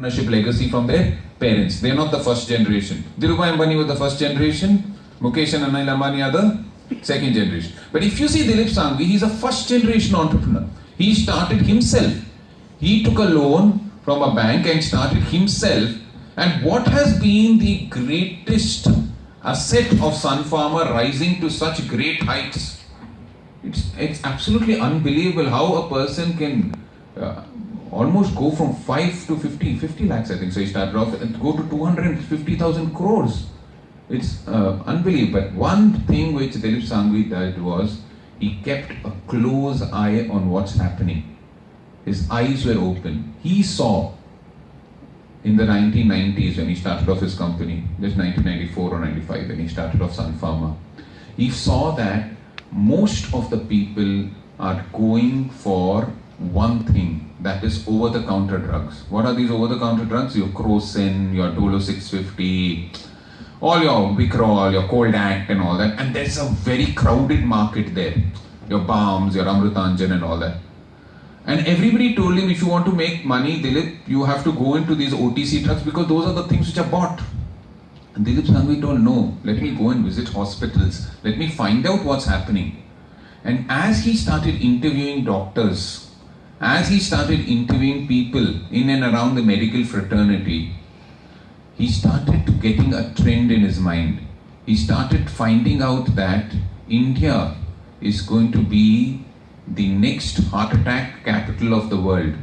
entrepreneurship legacy from their parents. They're not the first generation. Dhirubhai Ambani was the first generation. Mukesh and Anil Ambani are the second generation. But if you see Dilip Sangvi, he's a first generation entrepreneur. He started himself. He took a loan from a bank and started himself. And what has been the greatest asset of Sun Pharma rising to such great heights? It's absolutely unbelievable how a person can almost go from 5 to 50 lakhs, I think. So he started off and go to 250,000 crores. It's unbelievable. But one thing which Dilip Sangvi did was he kept a close eye on what's happening. His eyes were open. He saw in the 1990s when he started off his company, just 1994 or 95 when he started off Sun Pharma, he saw that most of the people are going for one thing, that is over-the-counter drugs. What are these over-the-counter drugs? Your Crocin, your Dolo 650, all your Vicrol, your Cold Act and all that. And there's a very crowded market there. Your Balms, your Amrutanjan and all that. And everybody told him, if you want to make money, Dilip, you have to go into these OTC drugs because those are the things which are bought. And Dilip Sangvi told, no, let me go and visit hospitals. Let me find out what's happening. And as he started interviewing doctors, as he started interviewing people in and around the medical fraternity, he started getting a trend in his mind. He started finding out that India is going to be the next heart attack capital of the world.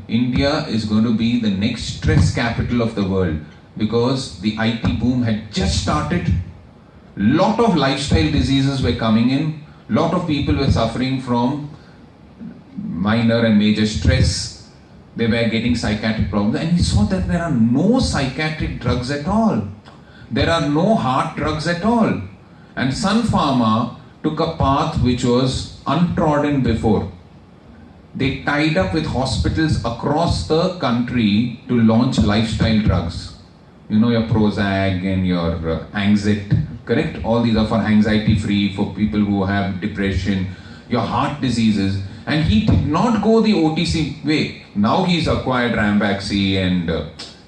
India is going to be the next stress capital of the world because the IT boom had just started. Lot of lifestyle diseases were coming in. Lot of people were suffering from minor and major stress. They were getting psychiatric problems, and he saw that there are no psychiatric drugs at all. There are no heart drugs at all. And Sun Pharma took a path which was untrodden before. They tied up with hospitals across the country to launch lifestyle drugs. You know, your Prozac and your Anxet, correct? All these are for anxiety free, for people who have depression, your heart diseases. And he did not go the OTC way. Now he's acquired Rambaxi and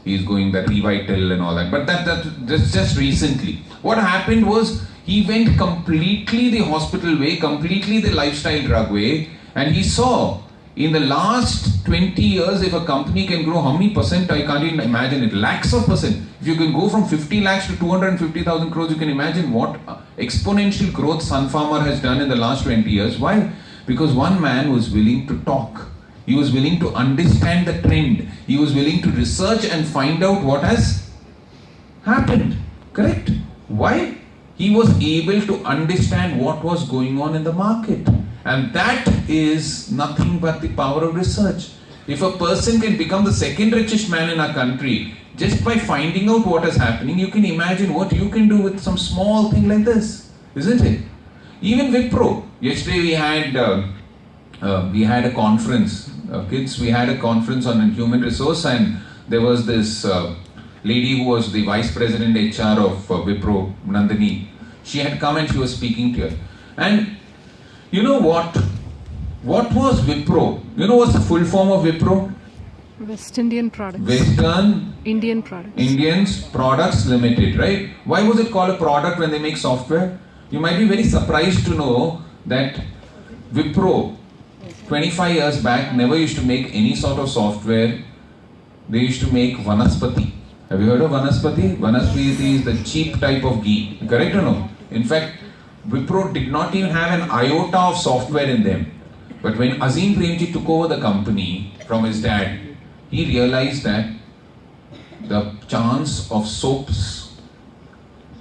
he's going the Revital and all that. But that's just recently. What happened was he went completely the hospital way, completely the lifestyle drug way, and he saw in the last 20 years, if a company can grow how many percent, I can't even imagine it, lakhs of percent. If you can go from 50 lakhs to 250,000 crores, you can imagine what exponential growth Sun Pharma has done in the last 20 years. Why? Because one man was willing to talk. He was willing to understand the trend. He was willing to research and find out what has happened. Correct? Why? He was able to understand what was going on in the market. And that is nothing but the power of research. If a person can become the second richest man in our country just by finding out what is happening, you can imagine what you can do with some small thing like this, isn't it? Even Wipro. Yesterday we had a conference, kids. We had a conference on human resource, and there was this lady who was the vice president HR of Wipro, Nandini. She had come and she was speaking to her. And you know what? What was Wipro? You know what's the full form of Wipro? West Indian Products. Western Indian Products. Indians Products Limited, right? Why was it called a product when they make software? You might be very surprised to know that Wipro, 25 years back, never used to make any sort of software. They used to make Vanaspati. Have you heard of Vanaspati? Vanaspati is the cheap type of ghee. Correct or no? In fact, Wipro did not even have an iota of software in them. But when Azim Premji took over the company from his dad, he realized that the chance of soap,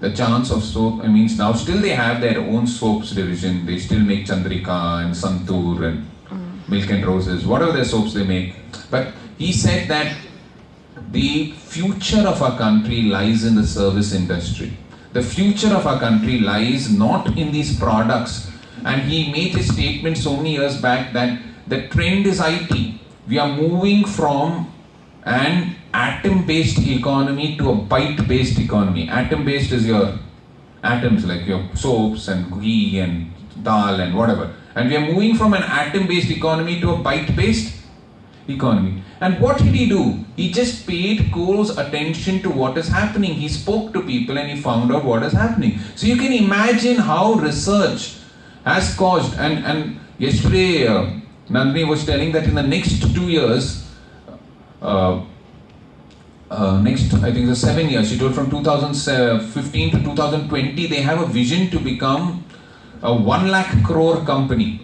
now still they have their own soaps division. They still make Chandrika and Santur and Milk and Roses, whatever their soaps they make. But he said that the future of our country lies in the service industry. The future of our country lies not in these products. And he made a statement so many years back that the trend is IT. We are moving from an atom-based economy to a byte-based economy. Atom-based is your atoms, like your soaps and ghee and dal and whatever. And we are moving from an atom-based economy to a byte-based economy. And what did he do? He just paid close attention to what is happening. He spoke to people and he found out what is happening. So you can imagine how research has caused, and yesterday Nandini was telling that in the next 2 years, next, I think the 7 years, she told from 2015 to 2020, they have a vision to become a 1 lakh crore company.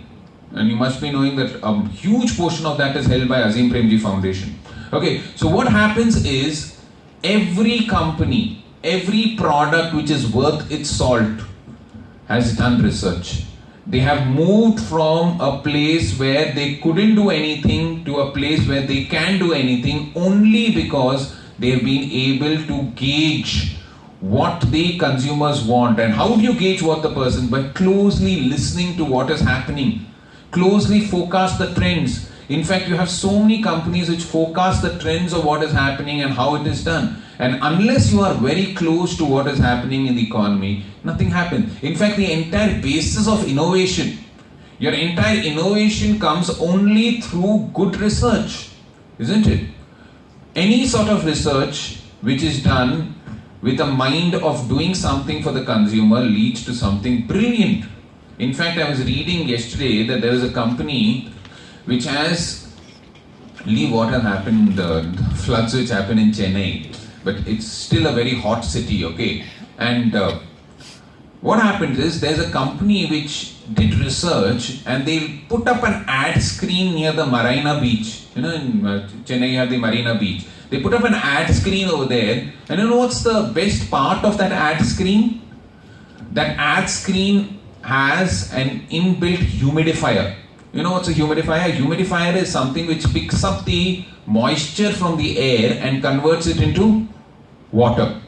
And you must be knowing that a huge portion of that is held by Azim Premji Foundation. Okay, so what happens is every company, every product which is worth its salt has done research. They have moved from a place where they couldn't do anything to a place where they can do anything only because they've been able to gauge what the consumers want. And how do you gauge what the person? By closely listening to what is happening. Closely forecast the trends. In fact, you have so many companies which forecast the trends of what is happening and how it is done. And unless you are very close to what is happening in the economy, nothing happens. In fact, the entire basis of innovation, your entire innovation comes only through good research, isn't it? Any sort of research which is done with a mind of doing something for the consumer leads to something brilliant. In fact, I was reading yesterday that there is a company which has, leave what has happened, the floods which happened in Chennai, but it's still a very hot city, okay? And what happened is there's a company which did research and they put up an ad screen near the Marina Beach. You know, in Chennai you have the Marina Beach. They put up an ad screen over there, and you know what's the best part of that ad screen? That ad screen has an inbuilt humidifier. You know what's a humidifier? A humidifier is something which picks up the moisture from the air and converts it into water.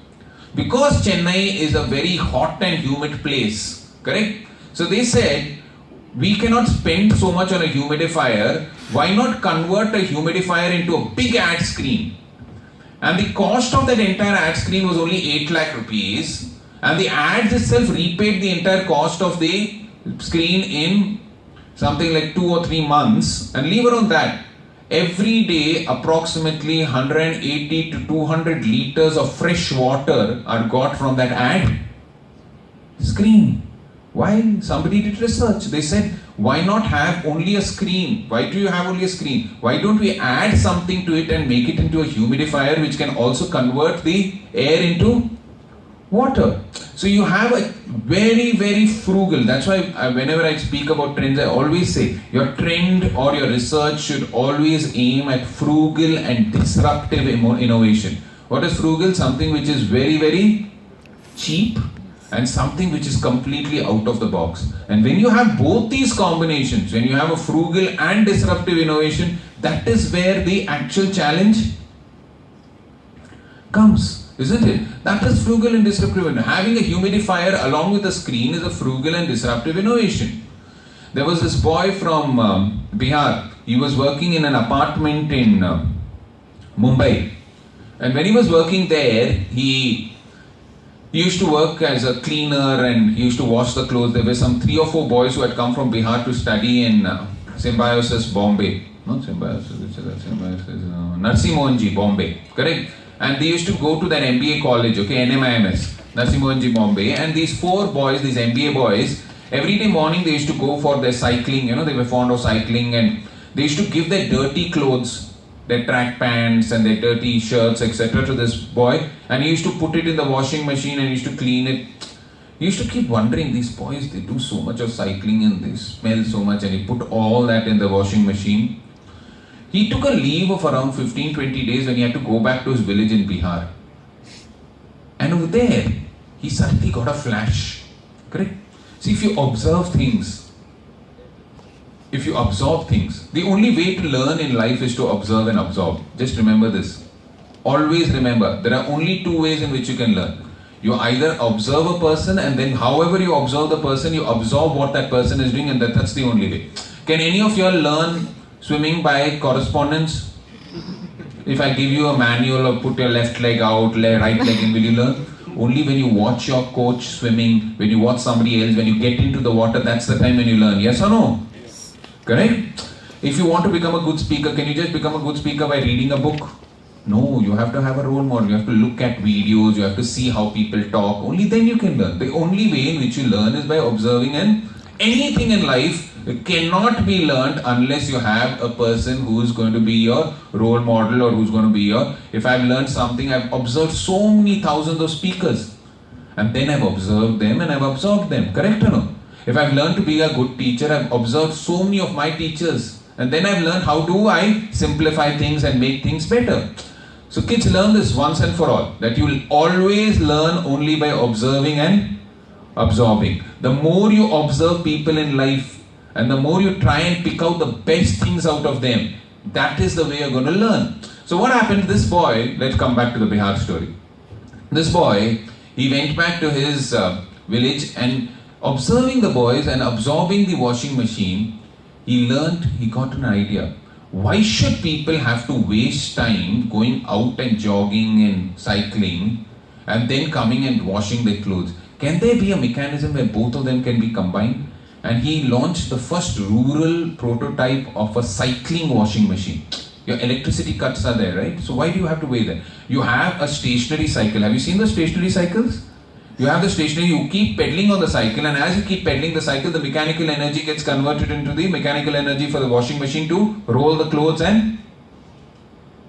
Because Chennai is a very hot and humid place, correct? So they said, we cannot spend so much on a humidifier, why not convert a humidifier into a big ad screen? And the cost of that entire ad screen was only 8 lakh rupees. And the ads itself repaid the entire cost of the screen in something like 2 or 3 months. And leave around that, every day approximately 180 to 200 liters of fresh water are got from that ad screen. Why? Somebody did research. They said, why not have only a screen? Why do you have only a screen? Why don't we add something to it and make it into a humidifier which can also convert the air into water? So you have a very, very frugal. That's why whenever I speak about trends, I always say your trend or your research should always aim at frugal and disruptive innovation. What is frugal? Something which is very, very cheap and something which is completely out of the box. And when you have both these combinations, when you have a frugal and disruptive innovation, that is where the actual challenge comes, isn't it? That is frugal and disruptive innovation. Having a humidifier along with a screen is a frugal and disruptive innovation. There was this boy from Bihar. He was working in an apartment in Mumbai. And when he was working there, he used to work as a cleaner and he used to wash the clothes. There were some 3 or 4 boys who had come from Bihar to study in Symbiosis, Bombay. Not Symbiosis, which is that? Symbiosis, Narsi Mohanji, Bombay. Correct? And they used to go to that MBA college, okay, NMIMS, Narsi Mohanji, Bombay. And these 4 boys, these MBA boys, every day morning they used to go for their cycling. You know, they were fond of cycling and they used to give their dirty clothes, their track pants and their dirty shirts, etc. to this boy, and he used to put it in the washing machine and he used to clean it. He used to keep wondering, these boys, they do so much of cycling and they smell so much, and he put all that in the washing machine. He took a leave of around 15-20 days when he had to go back to his village in Bihar. And over there, he suddenly got a flash. Correct? See, if you observe things, if you absorb things, the only way to learn in life is to observe and absorb. Just remember this. Always remember, there are only 2 ways in which you can learn. You either observe a person and then however you observe the person, you absorb what that person is doing, and that's the only way. Can any of you all learn swimming by correspondence? If I give you a manual or put your left leg out, right leg in, will you learn? Only when you watch your coach swimming, when you watch somebody else, when you get into the water, that's the time when you learn. Yes or no? Correct? If you want to become a good speaker, can you just become a good speaker by reading a book? No, you have to have a role model. You have to look at videos. You have to see how people talk. Only then you can learn. The only way in which you learn is by observing, and anything in life cannot be learned unless you have a person who is going to be your role model, or who's going to be your... If I've learned something, I've observed so many thousands of speakers, and then I've observed them and I've absorbed them. Correct or no? If I've learned to be a good teacher, I've observed so many of my teachers, and then I've learned how do I simplify things and make things better. So kids, learn this once and for all, that you will always learn only by observing and absorbing. The more you observe people in life, and the more you try and pick out the best things out of them, that is the way you're going to learn. So what happened to this boy? Let's come back to the Bihar story. This boy, he went back to his village, and observing the boys and absorbing the washing machine, he got an idea. Why should people have to waste time going out and jogging and cycling and then coming and washing their clothes? Can there be a mechanism where both of them can be combined? And he launched the first rural prototype of a cycling washing machine. Your electricity cuts are there, right? So why do you have to wait there? You have a stationary cycle. Have you seen the stationary cycles? You have the stationary, you keep pedaling on the cycle, and as you keep pedaling the cycle, the mechanical energy gets converted into the mechanical energy for the washing machine to roll the clothes and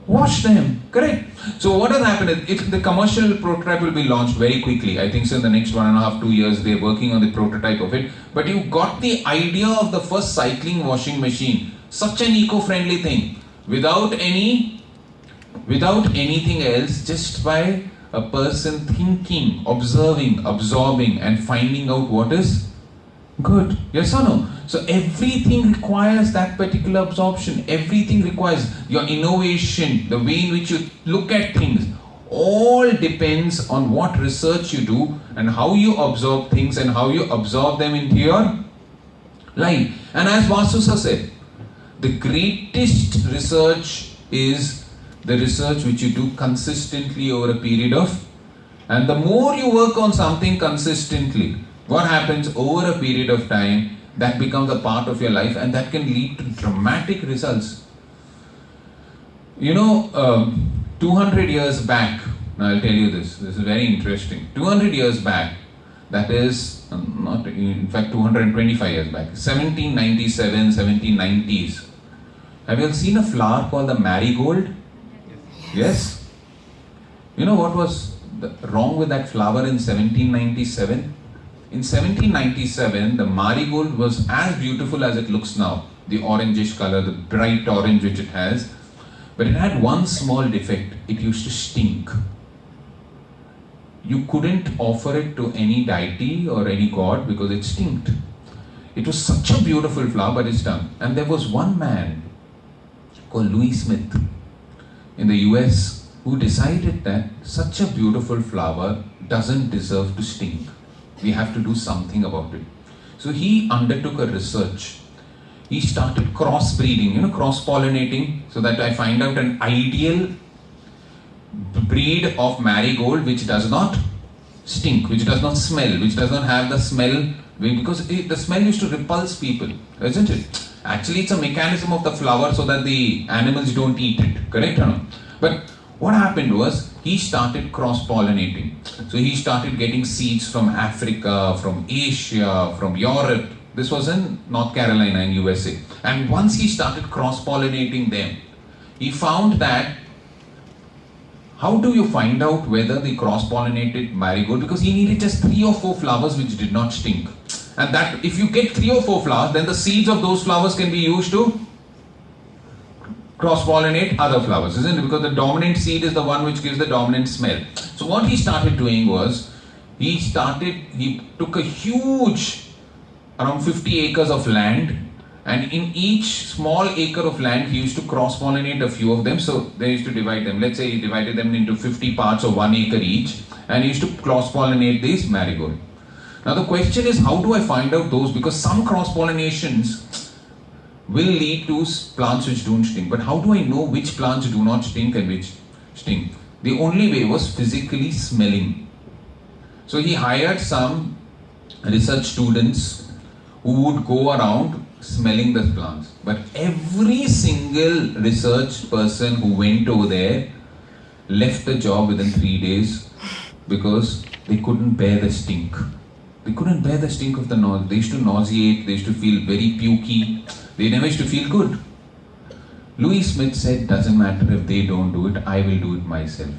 wash them. Correct? So what has happened is, the commercial prototype will be launched very quickly. I think so in the next 1.5 2 years, they're working on the prototype of it. But you got the idea of the first cycling washing machine. Such an eco-friendly thing. Without anything else, just by a person thinking, observing, absorbing, and finding out what is good. Yes or no? So everything requires that particular absorption. Everything requires your innovation, the way in which you look at things. All depends on what research you do and how you absorb things and how you absorb them into your life. And as Vasusa said, the greatest research is the research which you do consistently over a period of, and the more you work on something consistently, what happens over a period of time, that becomes a part of your life, and that can lead to dramatic results. 200 years back, now I'll tell you this is very interesting. 200 years back, that is not, in fact 225 years back, 1797, 1790s. Have you seen a flower called the marigold? Yes? You know what was wrong with that flower in 1797? In 1797, the marigold was as beautiful as it looks now. The orangish color, the bright orange which it has. But it had one small defect. It used to stink. You couldn't offer it to any deity or any god because it stinked. It was such a beautiful flower, but it stunk. And there was one man called Louis Smith in the US who decided that such a beautiful flower doesn't deserve to stink. We have to do something about it. So he undertook a research. He started crossbreeding, cross-pollinating, so that I find out an ideal breed of marigold which does not stink, which does not smell, which does not have the smell, because the smell used to repulse people, isn't it? Actually, it's a mechanism of the flower so that the animals don't eat it, correct or not? But what happened was, he started cross-pollinating. So he started getting seeds from Africa, from Asia, from Europe. This was in North Carolina in USA. And once he started cross-pollinating them, he found that, how do you find out whether the cross-pollinated marigold, because he needed just 3 or 4 flowers which did not stink. And that if you get 3 or 4 flowers, then the seeds of those flowers can be used to cross-pollinate other flowers, isn't it? Because the dominant seed is the one which gives the dominant smell. So what he started doing was, he took a huge, around 50 acres of land, and in each small acre of land, he used to cross-pollinate a few of them. So they used to divide them. Let's say he divided them into 50 parts of 1 acre each, and he used to cross-pollinate these marigold. Now the question is, how do I find out those? Because some cross-pollinations will lead to plants which don't stink. But how do I know which plants do not stink and which stink? The only way was physically smelling. So he hired some research students who would go around smelling the plants. But every single research person who went over there left the job within 3 days because they couldn't bear the stink. They couldn't bear the stink of the noise. They used to nauseate, they used to feel very pukey, they never used to feel good. Louis Smith said, doesn't matter if they don't do it, I will do it myself.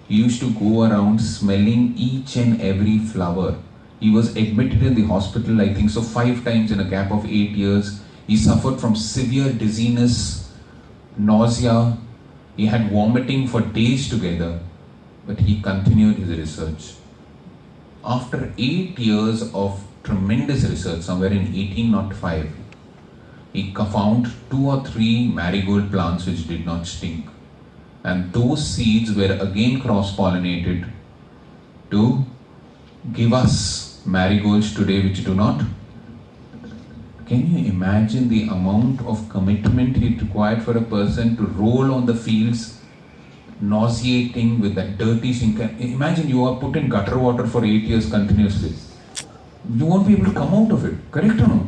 He used to go around smelling each and every flower. He was admitted in the hospital, I think so, 5 times in a gap of 8 years. He suffered from severe dizziness, nausea. He had vomiting for days together, but he continued his research. After 8 years of tremendous research, somewhere in 1805, he found 2 or 3 marigold plants which did not stink. And those seeds were again cross-pollinated to give us marigolds today which do not. Can you imagine the amount of commitment it required for a person to roll on the fields, nauseating with that dirty sink? Imagine you are put in gutter water for 8 years continuously. You won't be able to come out of it, correct or no?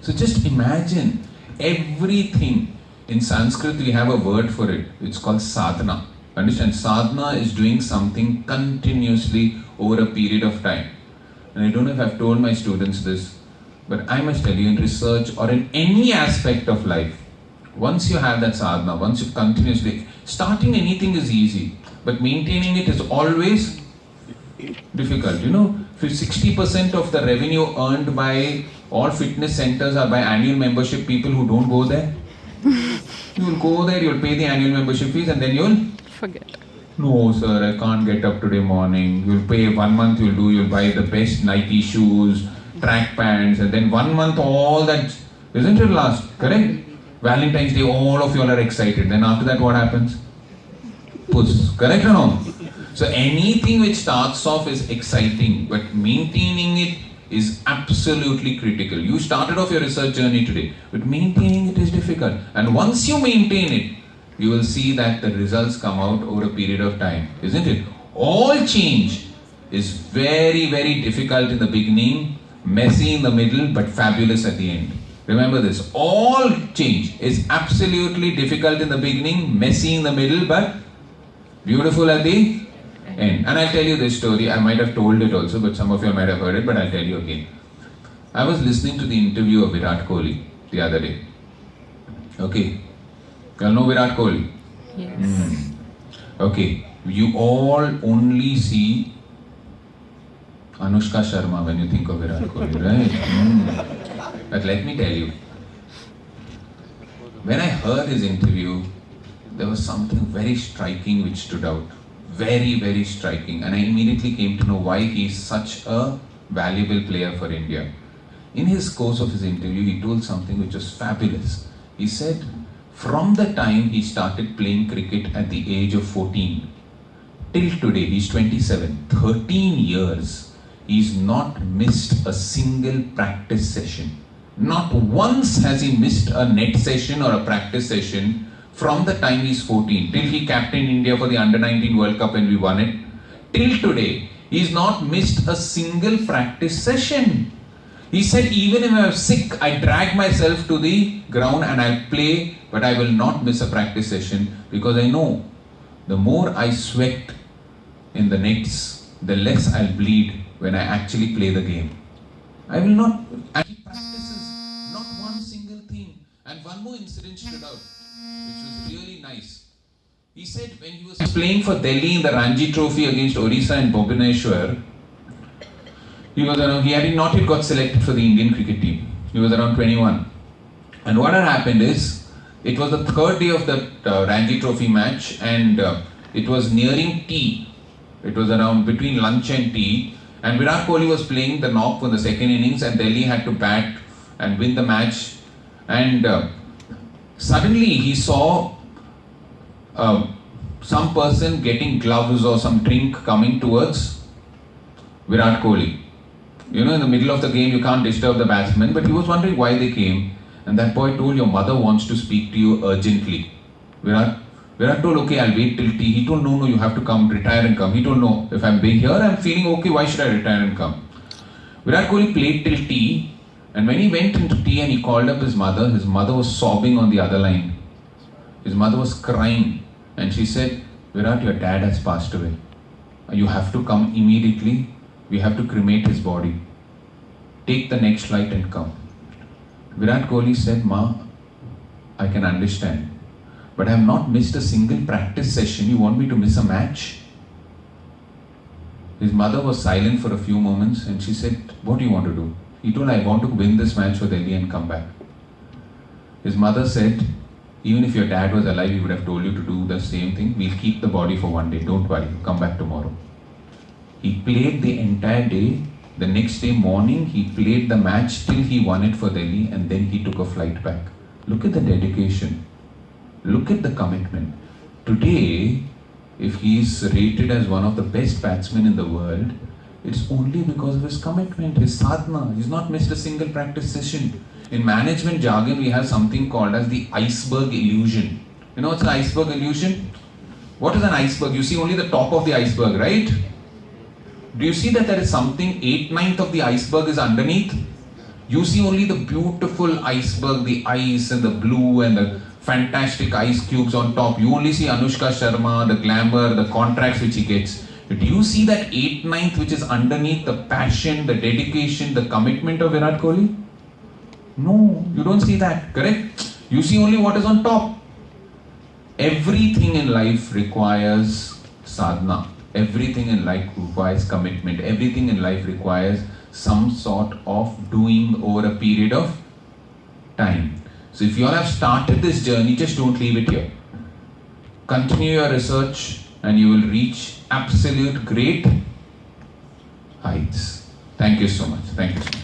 So just imagine everything. In Sanskrit we have a word for it. It's called sadhana. Understand? Sadhana is doing something continuously over a period of time. And I don't know if I've told my students this, but I must tell you, in research or in any aspect of life, once you have that sadhana, once you continuously, starting anything is easy, but maintaining it is always difficult. You know, if 60% of the revenue earned by all fitness centers are by annual membership people who don't go there. You will go there, you will pay the annual membership fees and then you will Forget. no sir, I can't get up today morning. You'll pay 1 month, you'll buy the best Nike shoes, track pants, and then 1 month all that, isn't it last, correct? Valentine's Day, all of you all are excited. Then after that what happens? Puss, correct or no? So anything which starts off is exciting, but maintaining it is absolutely critical. You started off your research journey today, but maintaining it is difficult. And once you maintain it, you will see that the results come out over a period of time, isn't it? All change is very, very difficult in the beginning, messy in the middle, but fabulous at the end. Remember this, all change is absolutely difficult in the beginning, messy in the middle, but beautiful at the end. And I'll tell you this story, I might have told it also, but some of you might have heard it, but I'll tell you again. I was listening to the interview of Virat Kohli the other day. Okay, you all know Virat Kohli? Yes. Okay, you all only see Anushka Sharma when you think of Virat Kohli, right? But let me tell you, when I heard his interview, there was something very striking which stood out. Very, very striking. And I immediately came to know why he is such a valuable player for India. In his course of his interview, he told something which was fabulous. He said, from the time he started playing cricket at the age of 14, till today, he's 27, 13 years, he's not missed a single practice session. Not once has he missed a net session or a practice session from the time he's 14, till he captained India for the Under-19 World Cup and we won it, till today, he's not missed a single practice session. He said, even if I'm sick, I drag myself to the ground and I'll play, but I will not miss a practice session because I know the more I sweat in the nets, the less I'll bleed when I actually play the game. I will not, and he practices not one single thing. And one more incident stood out, which was really nice. He said when he was playing for Delhi in the Ranji Trophy against Orissa and Bhubaneswar, he had not yet got selected for the Indian cricket team. He was around 21. And what had happened is, it was the third day of the Ranji Trophy match and it was nearing tea. It was around between lunch and tea. And Virat Kohli was playing the knock for the second innings and Delhi had to bat and win the match. And suddenly he saw some person getting gloves or some drink coming towards Virat Kohli. You know, in the middle of the game, you can't disturb the batsman, but he was wondering why they came. And that boy told, your mother wants to speak to you urgently. Virat told, okay, I'll wait till tea. He told, no, you have to come, retire and come. He told, no, if I'm being here, I'm feeling okay, why should I retire and come? Virat Kohli played till tea, and when he went into tea and he called up his mother was sobbing on the other line. His mother was crying, and she said, Virat, your dad has passed away. You have to come immediately. We have to cremate his body. Take the next flight and come. Virat Kohli said, Ma, I can understand. But I have not missed a single practice session. You want me to miss a match? His mother was silent for a few moments and she said, what do you want to do? He told, I want to win this match for Delhi and come back. His mother said, even if your dad was alive, he would have told you to do the same thing. We'll keep the body for one day. Don't worry. Come back tomorrow. He played the entire day. The next day morning, he played the match till he won it for Delhi and then he took a flight back. Look at the dedication. Look at the commitment. Today, if he is rated as one of the best batsmen in the world, it's only because of his commitment, his sadhana. He's not missed a single practice session. In management jargon, we have something called as the iceberg illusion. You know what's an iceberg illusion? What is an iceberg? You see only the top of the iceberg, right? Do you see that there is something 8/9 of the iceberg is underneath? You see only the beautiful iceberg, the ice and the blue and the fantastic ice cubes on top. You only see Anushka Sharma, the glamour, the contracts which he gets. Do you see that 8/9 which is underneath, the passion, the dedication, the commitment of Virat Kohli? No, you don't see that, correct? You see only what is on top. Everything in life requires sadhana. Everything in life requires commitment. Everything in life requires some sort of doing over a period of time. So if you all have started this journey, just don't leave it here. Continue your research and you will reach absolute great heights. Thank you so much. Thank you so much.